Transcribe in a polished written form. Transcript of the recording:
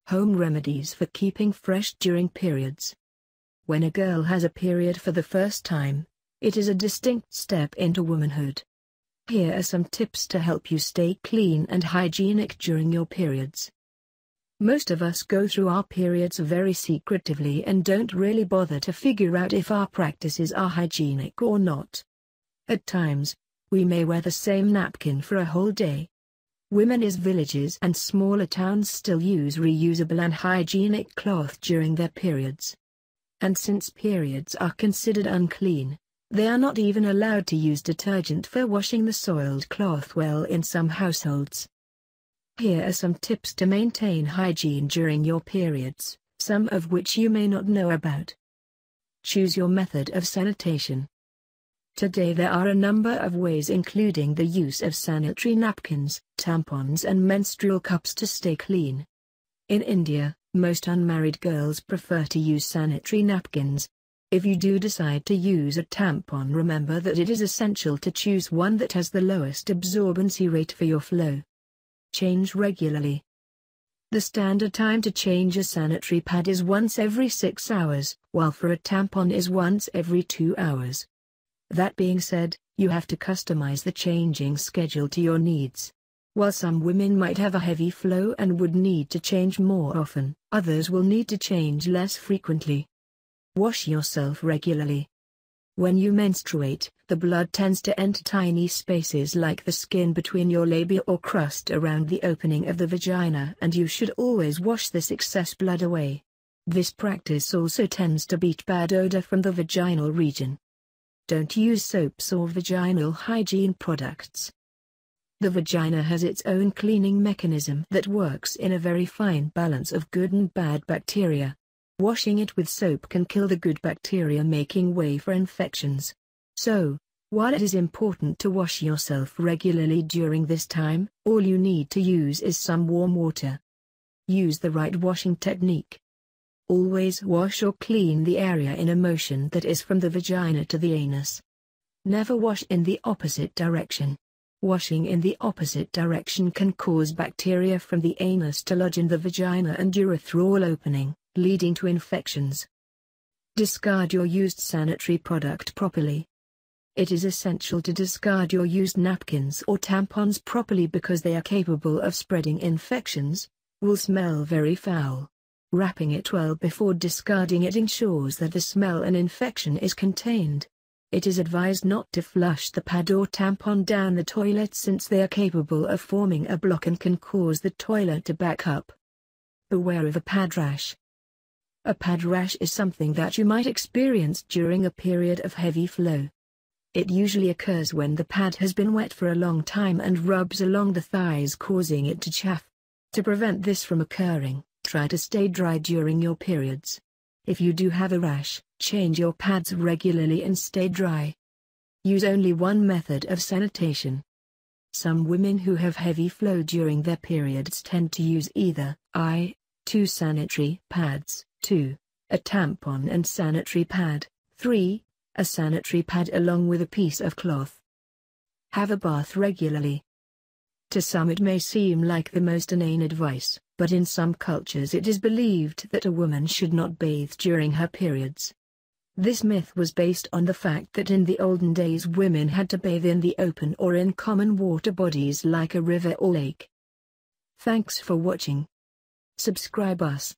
Home remedies for keeping fresh during periods. When a girl has a period for the first time, it is a distinct step into womanhood. Here are some tips to help you stay clean and hygienic during your periods. Most of us go through our periods very secretively and don't really bother to figure out if our practices are hygienic or not. At times, we may wear the same napkin for a whole day. Women in villages and smaller towns still use reusable and hygienic cloth during their periods. And since periods are considered unclean, they are not even allowed to use detergent for washing the soiled cloth well in some households. Here are some tips to maintain hygiene during your periods, some of which you may not know about. Choose your method of sanitation. Today there are a number of ways, including the use of sanitary napkins, tampons and menstrual cups to stay clean. In India, most unmarried girls prefer to use sanitary napkins. If you do decide to use a tampon, remember that it is essential to choose one that has the lowest absorbency rate for your flow. Change regularly. The standard time to change a sanitary pad is once every 6 hours, while for a tampon is once every 2 hours. That being said, you have to customize the changing schedule to your needs. While some women might have a heavy flow and would need to change more often, others will need to change less frequently. Wash yourself regularly. When you menstruate, the blood tends to enter tiny spaces like the skin between your labia or crust around the opening of the vagina, and you should always wash this excess blood away. This practice also tends to beat bad odor from the vaginal region. Don't use soaps or vaginal hygiene products. The vagina has its own cleaning mechanism that works in a very fine balance of good and bad bacteria. Washing it with soap can kill the good bacteria, making way for infections. So, while it is important to wash yourself regularly during this time, all you need to use is some warm water. Use the right washing technique. Always wash or clean the area in a motion that is from the vagina to the anus. Never wash in the opposite direction. Washing in the opposite direction can cause bacteria from the anus to lodge in the vagina and urethral opening, leading to infections. Discard your used sanitary product properly. It is essential to discard your used napkins or tampons properly because they are capable of spreading infections, will smell very foul. Wrapping it well before discarding it ensures that the smell and infection is contained. It is advised not to flush the pad or tampon down the toilet since they are capable of forming a block and can cause the toilet to back up. Beware of a pad rash. A pad rash is something that you might experience during a period of heavy flow. It usually occurs when the pad has been wet for a long time and rubs along the thighs, causing it to chafe. To prevent this from occurring, try to stay dry during your periods. If you do have a rash, change your pads regularly and stay dry. Use only one method of sanitation. Some women who have heavy flow during their periods tend to use either 2 sanitary pads, 2, a tampon and sanitary pad, 3, a sanitary pad along with a piece of cloth. Have a bath regularly. To some it may seem like the most inane advice, but in some cultures it is believed that a woman should not bathe during her periods. This myth was based on the fact that in the olden days women had to bathe in the open or in common water bodies like a river or lake. Thanks for watching. Subscribe us.